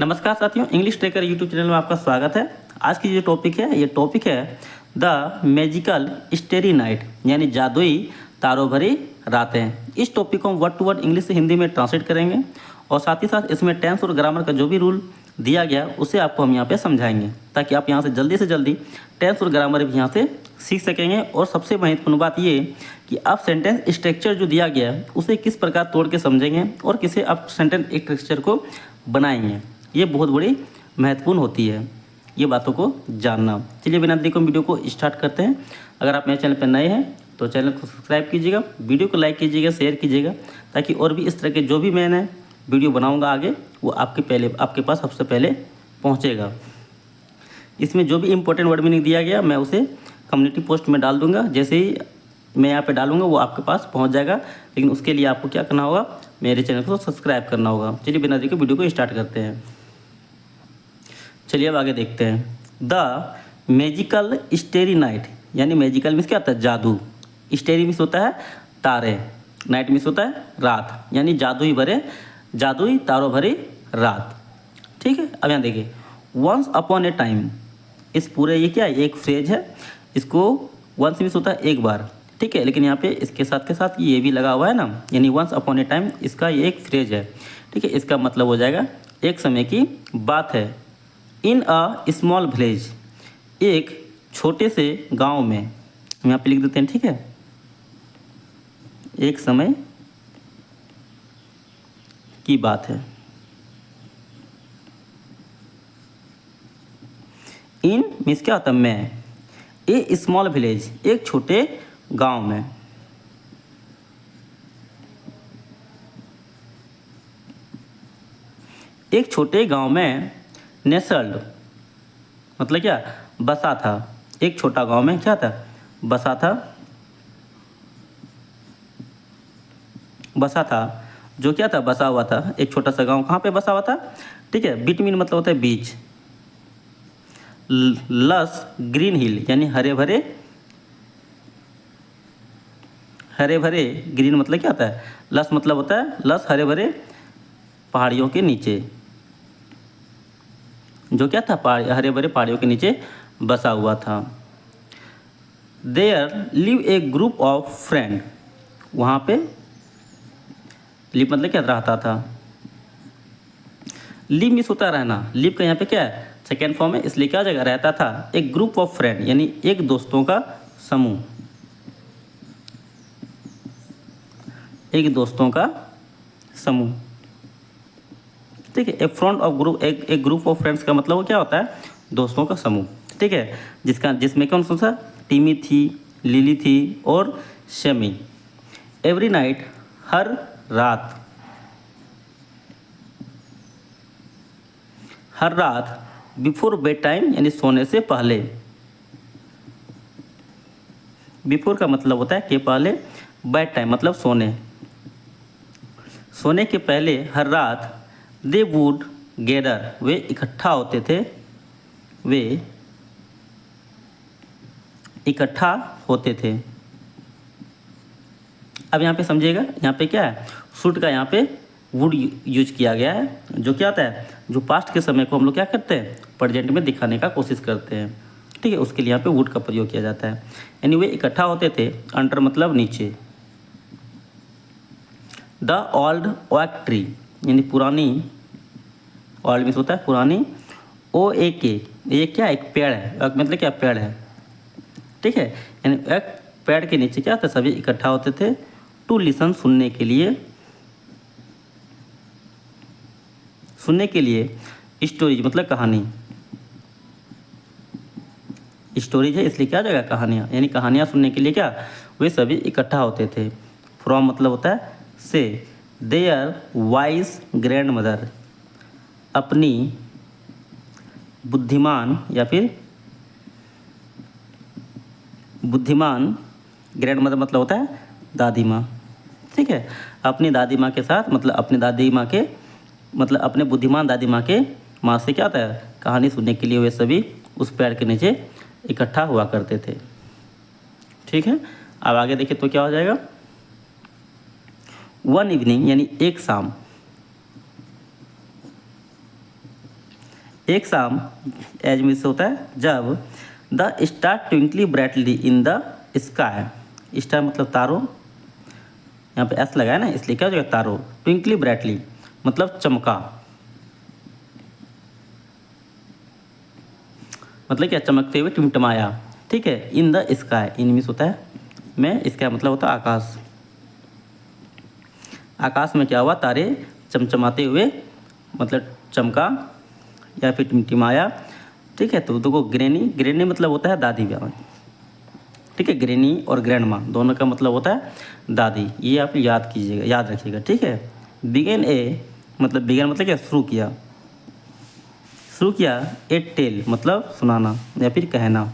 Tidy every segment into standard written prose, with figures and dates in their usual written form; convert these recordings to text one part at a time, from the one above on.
नमस्कार साथियों, English trekker YouTube channel में आपका स्वागत है। आज की जो टॉपिक है ये टॉपिक है द मैजिकल स्टेरी नाइट, यानी जादुई तारों भरी रातें। इस टॉपिक को हम वर्ड टू वर्ड इंग्लिश से हिंदी में ट्रांसलेट करेंगे और साथ ही साथ इसमें टेंस और ग्रामर का जो भी रूल दिया गया उसे आपको हम यहाँ पे समझाएंगे, ताकि आप यहाँ से जल्दी टेंस और ग्रामर भी यहाँ से सीख सकेंगे। और सबसे महत्वपूर्ण बात ये कि आप सेंटेंस स्ट्रक्चर जो दिया गया है उसे किस प्रकार तोड़ के समझेंगे और किसे आप सेंटेंस स्ट्रक्चर को बनाएंगे, ये बहुत बड़ी महत्वपूर्ण होती है, ये बातों को जानना। चलिए बिना देरी को वीडियो को स्टार्ट करते हैं। अगर आप मेरे चैनल पर नए हैं तो चैनल को सब्सक्राइब कीजिएगा, वीडियो को लाइक कीजिएगा, शेयर कीजिएगा, ताकि और भी इस तरह के जो भी मैंने वीडियो बनाऊंगा आगे वो आपके पास सबसे पहले पहुंचेगा। इसमें जो भी इंपॉर्टेंट वर्ड मीनिंग दिया गया मैं उसे कम्युनिटी पोस्ट में डाल दूंगा। जैसे ही मैं यहाँ पे डालूंगा वो आपके पास पहुँच जाएगा, लेकिन उसके लिए आपको क्या करना होगा, मेरे चैनल को सब्सक्राइब करना होगा। चलिए बिना देरी के वीडियो को स्टार्ट करते हैं। चलिए अब आगे देखते हैं। द मैजिकल स्टेरी नाइट, यानी मैजिकल मीन्स क्या होता है, जादू। स्टेरी मीन्स होता है तारे, नाइट मीन्स होता है रात, यानी जादुई तारों भरी रात। ठीक है, अब यहाँ देखिए, वंस अपॉन ए टाइम, इस पूरे ये क्या है, एक फ्रेज है। इसको वंस मीन्स होता है एक बार, ठीक है, लेकिन यहाँ पे इसके साथ के साथ ये भी लगा हुआ है ना, यानी वंस अपॉन ए टाइम, इसका ये एक फ्रेज है। ठीक है, इसका मतलब हो जाएगा एक समय की बात है। इन अ स्मॉल विलेज, एक छोटे से गांव में, हम यहाँ पे लिख देते हैं। ठीक है, एक समय की बात है। इन मीन्स क्या होता है मैं, ए स्मॉल विलेज, एक छोटे गांव में। एक छोटे गांव में नेसल्ड मतलब क्या, बसा था। एक छोटा गांव में क्या था, बसा था, जो क्या था, बसा हुआ था। एक छोटा सा गांव कहाँ पे बसा हुआ था। ठीक है, बिटवीन मतलब होता है बीच। लस ग्रीन हिल, यानी हरे भरे ग्रीन मतलब क्या होता है, लस मतलब होता है लस, हरे भरे पहाड़ियों के नीचे, जो क्या था, हरे भरे पहाड़ियों के नीचे बसा हुआ था। There live a group of friend, वहाँ पे लिव मतलब क्या, रहता था। लिव मीन्स होता है रहना, लिव का यहाँ पे क्या है, सेकेंड फॉर्म है, इसलिए क्या जगह रहता था। एक ग्रुप ऑफ फ्रेंड, यानी एक दोस्तों का समूह, एक दोस्तों का समूह। ठीक है, एक फ्रंट ऑफ ग्रुप, एक ग्रुप ऑफ फ्रेंड्स का मतलब वो क्या होता है, दोस्तों का समूह। ठीक है, जिसमें कौन कौन सा, टीमी थी, लिली थी और शमी। एवरी नाइट, हर रात बिफोर बेड टाइम, यानी सोने से पहले। बिफोर का मतलब होता है के पहले, बेड टाइम मतलब सोने के पहले हर रात दे वुड गैदर, वे इकट्ठा होते थे। अब यहाँ पे समझिएगा, यहाँ पे क्या है, शुड का यहाँ पे वुड यूज किया गया है, जो क्या होता है, जो पास्ट के समय को हम लोग क्या करते हैं, प्रेजेंट में दिखाने का कोशिश करते हैं। ठीक है, उसके लिए यहाँ पे वुड का प्रयोग किया जाता है। यानी वे इकट्ठा होते थे, अंडर मतलब नीचे। द ओल्ड ओक ट्री, यानी पुरानी, ओल्ड मीन्स होता है पुरानी, ओ ए के, ये क्या, एक पेड़ है, ओक मतलब क्या, पेड़ है। ठीक है, यानी एक पेड़ के नीचे क्या था, सभी इकट्ठा होते थे, टू लिसन, सुनने के लिए, स्टोरीज मतलब कहानी, स्टोरीज है इसलिए क्या जगह, कहानियाँ, यानी कहानियाँ सुनने के लिए क्या, वे सभी इकट्ठा होते थे। फ्रॉम मतलब होता है से। देयर वाइज ग्रैंड मदर, अपनी बुद्धिमान ग्रैंड मदर मतलब होता है दादी माँ। ठीक है, अपनी दादी माँ के साथ, मतलब अपने बुद्धिमान दादी माँ के माँ से क्या होता है, कहानी सुनने के लिए वे सभी उस पेड़ के नीचे इकट्ठा हुआ करते थे। ठीक है, अब आगे देखिए तो क्या हो जाएगा, वन इवनिंग, यानी एक शाम, एक शाम एज में से होता है जब the star twinkly brightly in the sky. Star मतलब तारों, यहाँ पे एस लगा है ना, इसलिए क्या हो जाएगा तारों। ट्विंकली ब्राइटली मतलब चमका, मतलब क्या चमकते हुए टिमटमाया, ठीक है। In the sky, in means होता है में, इसका मतलब होता है आकाश। आकाश में क्या हुआ, तारे चमचमाते हुए मतलब चमका या फिर टिमटिमाया, ठीक है। तो देखो ग्रैनी, ग्रैनी मतलब होता है दादी माँ, ठीक है। ग्रैनी और ग्रैंड माँ दोनों का मतलब होता है दादी, ये आप याद कीजिएगा, याद रखिएगा, ठीक है। बिगेन ए मतलब बिगेन मतलब क्या शुरू किया, शुरू किया। ए टेल मतलब सुनाना या फिर कहना।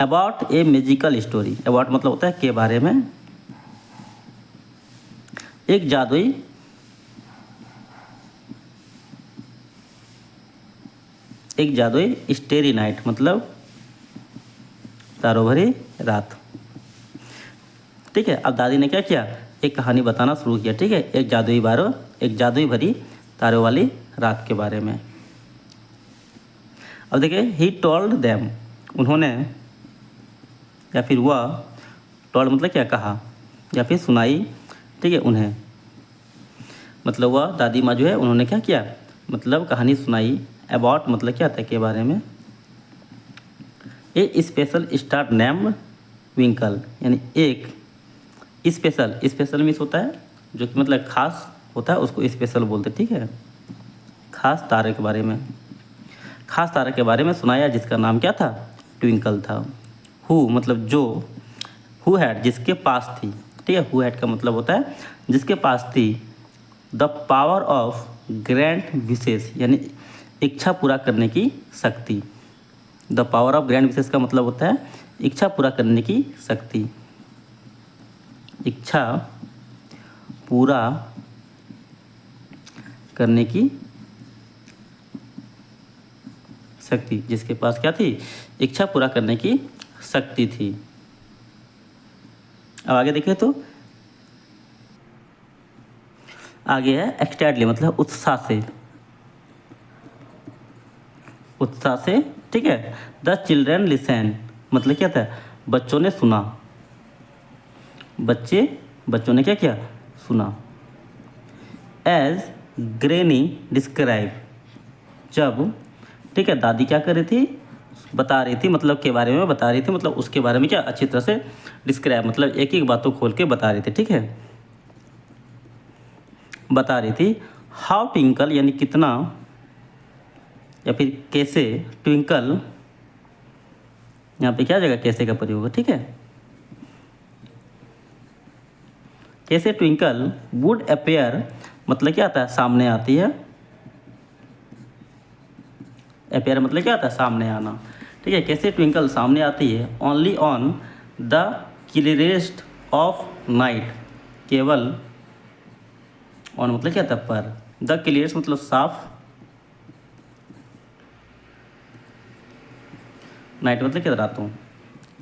About A magical story, about मतलब होता है के बारे में। एक जादुई स्टेरी नाइट मतलब तारों भरी रात, ठीक है। अब दादी ने क्या किया, एक कहानी बताना शुरू किया, ठीक है। एक जादुई भरी तारों वाली रात के बारे में। अब देखिए ही टोल्ड देम, उन्होंने या फिर वह, टोल्ड मतलब क्या कहा या फिर सुनाई, ठीक है, उन्हें मतलब वह दादी माँ जो है उन्होंने क्या किया, मतलब कहानी सुनाई। अबाउट मतलब क्या था के बारे में। ए स्पेशल स्टार नेम विंकल, यानी एक स्पेशल, स्पेशल मीन्स होता है जो कि मतलब खास होता है, उसको स्पेशल बोलते, ठीक है। खास तारे के बारे में, खास तारे के बारे में सुनाया जिसका नाम क्या था, ट्विंकल था। हु मतलब जो, हु हैड जिसके पास थी, ठीक है। हु हैड का मतलब होता है जिसके पास थी। द पावर ऑफ ग्रैंड विशेष यानी इच्छा पूरा करने की शक्ति। द पावर ऑफ ग्रैंड विशेष का मतलब होता है इच्छा पूरा करने की शक्ति, इच्छा पूरा करने की शक्ति, जिसके पास क्या थी, इच्छा पूरा करने की शक्ति थी। अब आगे देखिए तो आगे है एक्सटेडली मतलब उत्साह से, उत्साह से, ठीक है। द चिल्ड्रन लिसन मतलब क्या था, बच्चों ने सुना, बच्चों ने क्या किया, सुना। एज ग्रेनी डिस्क्राइब जब, ठीक है, दादी क्या कर रही थी, बता रही थी, मतलब के बारे में बता रही थी, मतलब उसके बारे में क्या अच्छी तरह से डिस्क्राइब मतलब एक एक बातों खोल के बता रही थी, ठीक है, बता रही थी। हाउ ट्विंकल यानी कितना या फिर कैसे, ट्विंकल यहाँ पे क्या जगह कैसे का प्रयोग है, ठीक है। कैसे ट्विंकल वुड अपेयर मतलब क्या आता है, सामने आती है। अपेयर मतलब क्या आता है, सामने आना, ठीक है। कैसे ट्विंकल सामने आती है only on the clearest of night, केवल ऑन मतलब क्या था, पर। द क्लियरेस्ट मतलब साफ, नाइट मतलब क्या, रातों,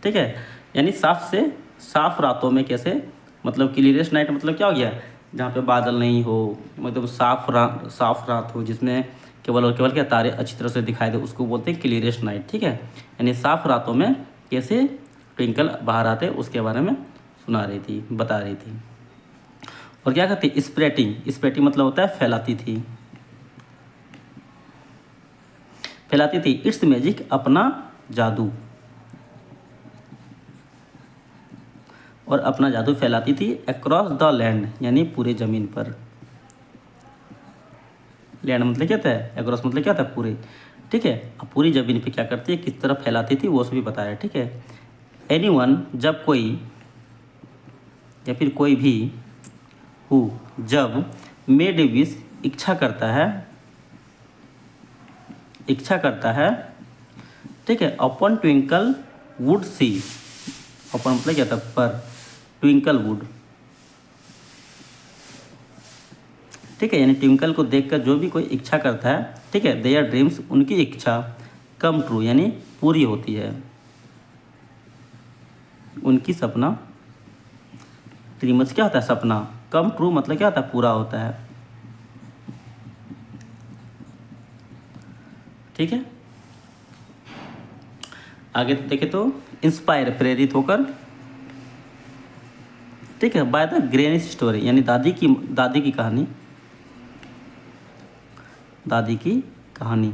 ठीक है। यानी साफ से साफ रातों में कैसे, मतलब क्लियरेस्ट नाइट मतलब क्या हो गया, जहाँ पे बादल नहीं हो, मतलब साफ रात हो जिसमें केवल और केवल क्या तारे अच्छी तरह से दिखाई दे, उसको बोलते हैं क्लियरेस्ट नाइट, ठीक है। यानी साफ रातों में कैसे ट्विंकल बाहर आते उसके बारे में सुना रही थी, बता रही थी। और क्या कहती है, स्प्रेटिंग, स्प्रेटिंग मतलब होता है फैलाती थी, फैलाती थी। इट्स मैजिक अपना जादू, और अपना जादू फैलाती थी अक्रॉस द लैंड यानी पूरे ज़मीन पर। लैंड मतलब क्या था, अक्रॉस मतलब क्या था, पूरे, ठीक है। अब पूरी ज़मीन पे क्या करती है, किस तरह फैलाती थी वो भी बताया, ठीक है। एनीवन जब कोई या फिर कोई भी, हु जब, मेड विश इच्छा करता है, इच्छा करता है, ठीक है। अपन ट्विंकल वुड सी, अपन मतलब क्या था, पर, ट्विंकल वुड, ठीक है। यानी ट्विंकल को देखकर जो भी कोई इच्छा करता है, ठीक है, देयर ड्रीम्स उनकी इच्छा कम ट्रू यानी पूरी होती है, उनकी सपना, ड्रीम्स क्या होता है, सपना, कम ट्रू मतलब क्या होता है, पूरा होता है। ठीक है। आगे देखें तो इंस्पायर प्रेरित होकर, ठीक है, बाय द ग्रेनिस स्टोरी यानी दादी की कहानी, दादी की कहानी,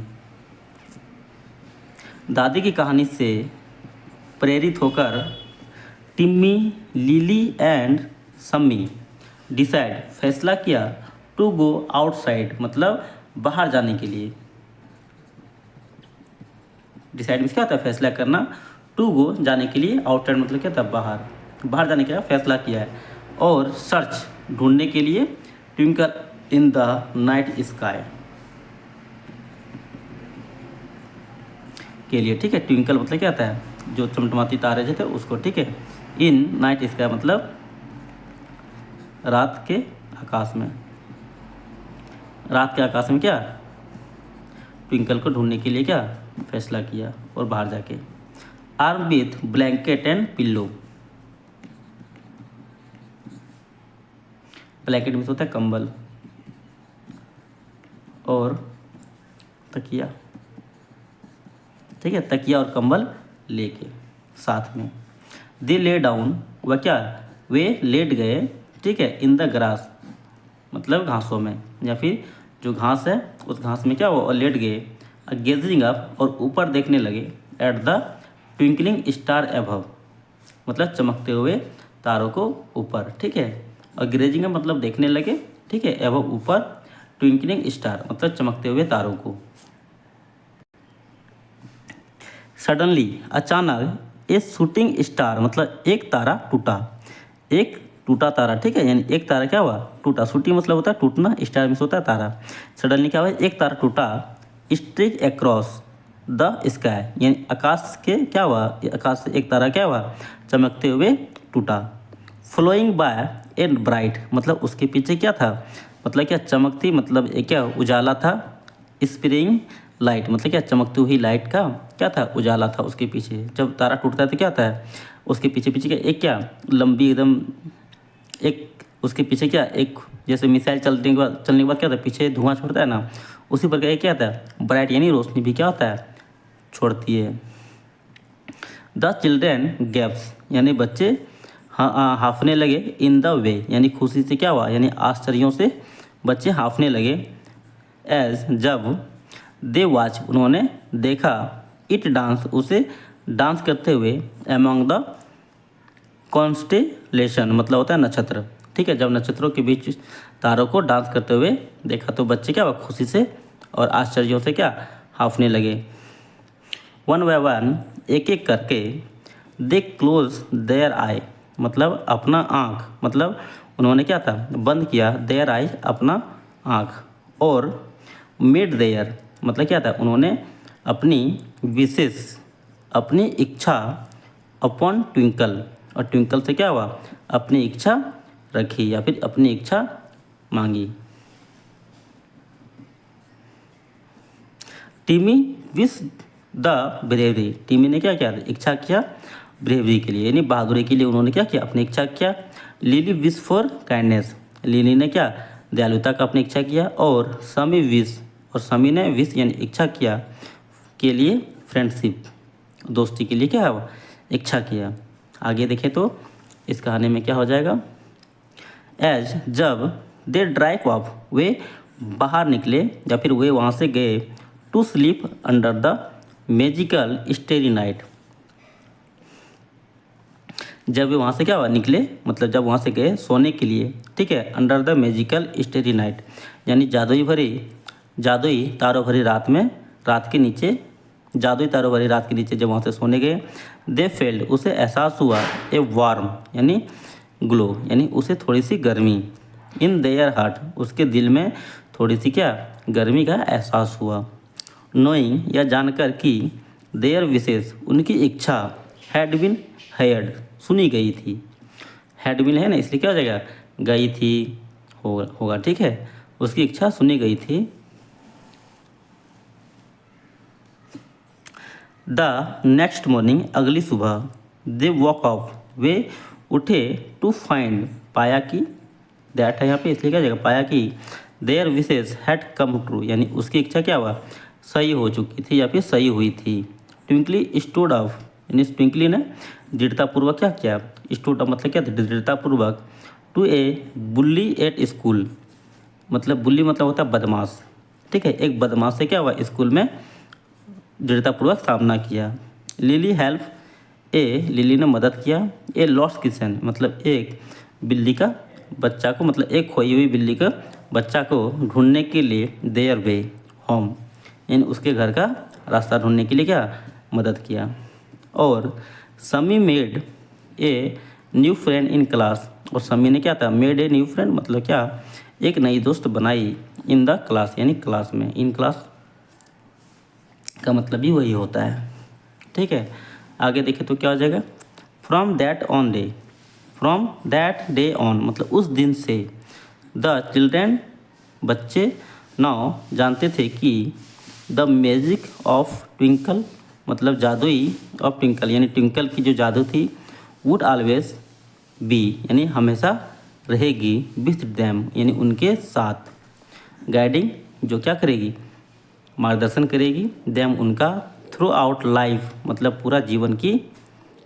दादी की कहानी से प्रेरित होकर Timmy, Lily and Sammy decide फैसला किया टू गो आउटसाइड मतलब बाहर जाने के लिए। डिसाइड मीन्स क्या होता है, फैसला करना, टू गो जाने के लिए, आउटसाइड मतलब क्या था, बाहर, बाहर जाने का फैसला किया है। और सर्च ढूंढने के लिए twinkle in the night sky के लिए, ठीक है। ट्विंकल मतलब क्या आता है, जो चमचमाती तारे जो थे उसको, ठीक है। इन नाइट स्काई मतलब रात के आकाश में, रात के आकाश में क्या, ट्विंकल को ढूंढने के लिए क्या फैसला किया और बाहर जाके। Arm with blanket and pillow, blanket में होता है कंबल और तकिया, ठीक है, तकिया और कंबल लेके साथ में। दे ले डाउन, वह क्या, वे लेट गए, ठीक है, इन द ग्रास मतलब घासों में, या फिर जो घास है उस घास में क्या वो लेट गए। गेजिंग अप और ऊपर देखने लगे, at the twinkling star above मतलब चमकते हुए तारों को ऊपर, ठीक है। और ग्रेजिंग अप मतलब देखने लगे, ठीक है, एबव ऊपर, ट्विंकलिंग स्टार मतलब चमकते हुए तारों को। सडनली अचानक ए शूटिंग स्टार मतलब एक तारा टूटा, एक टूटा तारा, ठीक है, यानी एक तारा क्या हुआ, टूटा। शूटिंग मतलब होता है टूटना, स्टार मीन्स होता है तारा। सडनली क्या हुआ, एक तारा टूटा, स्ट्रेच अक्रॉस द स्काई यानी आकाश के क्या हुआ, आकाश से एक तारा क्या हुआ, चमकते हुए टूटा। फ्लोइंग बाय एंड ब्राइट मतलब उसके पीछे क्या था, मतलब क्या चमकती मतलब एक क्या उजाला था। स्प्रिंग लाइट मतलब क्या चमकती हुई लाइट का क्या था, उजाला था उसके पीछे। जब तारा टूटता है तो क्या होता है, उसके पीछे पीछे क्या एक क्या लंबी एकदम एक उसके पीछे क्या एक जैसे मिसाइल चलने के बाद क्या होता है पीछे धुआं छोड़ता है ना, उसी पर क्या होता है ब्राइट यानी रोशनी भी क्या होता है छोड़ती है। द चिल्ड्रेन गैप्स यानी बच्चे हाफने लगे, इन द वे यानी खुशी से क्या हुआ यानी आश्चर्यों से बच्चे हाफने लगे। एज जब दे वॉच उन्होंने देखा, इट डांस उसे डांस करते हुए, एमंग द कॉन्स्टेलेशन मतलब होता है नक्षत्र, ठीक है। जब नक्षत्रों के बीच तारों को डांस करते हुए देखा तो बच्चे क्या हुआ खुशी से और आश्चर्यों से क्या हाफने लगे। वन बाय वन एक एक करके दे क्लोज देयर आई मतलब अपना आँख मतलब उन्होंने क्या था बंद किया, देयर आई अपना आँख, और मेड देयर मतलब क्या था उन्होंने अपनी विशेष अपनी इच्छा अपॉन ट्विंकल, और ट्विंकल से क्या हुआ अपनी इच्छा रखी या फिर अपनी इच्छा मांगी। टिमी विश द ब्रेवरी, टिमी ने क्या किया इच्छा किया ब्रेवरी के लिए यानी बहादुरी के लिए उन्होंने क्या किया अपनी इच्छा किया। Lily wish for kindness, lily ने क्या दयालुता का अपनी इच्छा किया। और समी विश, और समी ने विश यानी इच्छा किया के लिए फ्रेंडशिप दोस्ती के लिए क्या है इच्छा किया। आगे देखें तो इस कहानी में क्या हो जाएगा। एज जब दे ड्राइव ऑफ वे बाहर निकले या फिर वे वहाँ से गए, to sleep under the magical starry night, जब वे वहाँ से क्या हुआ निकले मतलब जब वहाँ से गए सोने के लिए, ठीक है, under the magical starry night यानी जादुई तारों भरी रात में, रात के नीचे जादुई तारों भरी रात के नीचे जब वहाँ से सोने गए। दे फेल्ड उसे एहसास हुआ, ए वार्म यानी ग्लो यानी उसे थोड़ी सी गर्मी, इन देयर हार्ट उसके दिल में थोड़ी सी क्या गर्मी का एहसास हुआ। नोइंग या जानकर कि देयर विशेष उनकी इच्छा हैड बिन हेयर्ड सुनी गई थी, हैड बिन है ना इसलिए क्या हो जाएगा गई थी होगा, ठीक है, उसकी इच्छा सुनी गई थी। द नेक्स्ट मॉर्निंग अगली सुबह, दे वॉक ऑफ वे उठे, टू फाइंड पाया कि, दैट है यहाँ पे इसलिए क्या जाएगा पाया कि, देयर विशेष हैड कम ट्रू यानी उसकी इच्छा क्या हुआ सही हो चुकी थी या फिर सही हुई थी। ट्विंकली स्टूड अप, यानी ट्विंकली ने दृढ़तापूर्वक क्या किया, स्टूड अप मतलब क्या, दृढ़तापूर्वक, to a bully at school, मतलब बुल्ली मतलब होता है बदमाश, ठीक है, एक बदमाश से क्या हुआ स्कूल में दृढ़तापूर्वक सामना किया। लिली हेल्प ए, लिली ने मदद किया, ए लॉस्ट किचन मतलब एक बिल्ली का बच्चा को, मतलब एक खोई हुई बिल्ली का बच्चा को ढूंढने के लिए देयर वे होम, यानी उसके घर का रास्ता ढूंढने के लिए क्या मदद किया। और समी made a new friend in class, और समी ने क्या था, मेड ए न्यू फ्रेंड मतलब क्या, एक नई दोस्त बनाई, इन द क्लास यानी क्लास में, इन क्लास का मतलब भी वही होता है, ठीक है। आगे देखें तो क्या हो जाएगा, from that on day, from that day on मतलब उस दिन से, द चिल्ड्रेन बच्चे नाउ जानते थे कि द मैजिक ऑफ ट्विंकल मतलब जादुई ऑफ ट्विंकल, यानी ट्विंकल की जो जादू थी, वुड ऑलवेज बी यानी हमेशा रहेगी, विथ दैम यानी उनके साथ, गाइडिंग जो क्या करेगी, मार्गदर्शन करेगी, दैम उनका, थ्रू आउट लाइफ मतलब पूरा जीवन की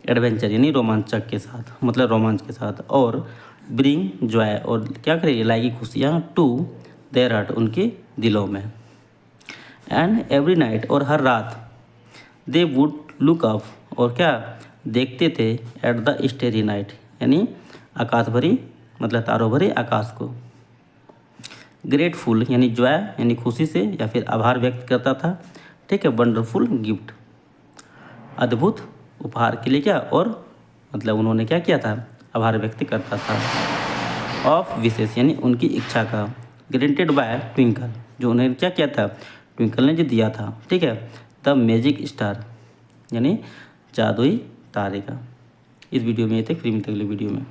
एडवेंचर यानी रोमांचक के साथ मतलब रोमांच के साथ, और ब्रिंग जॉय और क्या करेगी, लाएगी खुशियाँ, टू देयर हार्ट उनके दिलों में। एंड एवरी नाइट और हर रात, दे वुड लुक अप और क्या देखते थे, एट द स्टेरी नाइट यानी आकाश भरी मतलब तारों भरे आकाश को। ग्रेटफुल यानी जॉय यानी खुशी से या फिर आभार व्यक्त करता था, ठीक है। वंडरफुल गिफ्ट अद्भुत उपहार के लिए क्या, और मतलब उन्होंने क्या किया था, आभार व्यक्त करता था। ऑफ विशेष यानी उनकी इच्छा का, ग्रेंटेड बाय ट्विंकल जो उन्हें क्या किया था, ट्विंकल ने जो दिया था, ठीक है। द मैजिक स्टार यानी जादुई तारे का। इस वीडियो में ये थे, फिर मिलते हैं अगले वीडियो में।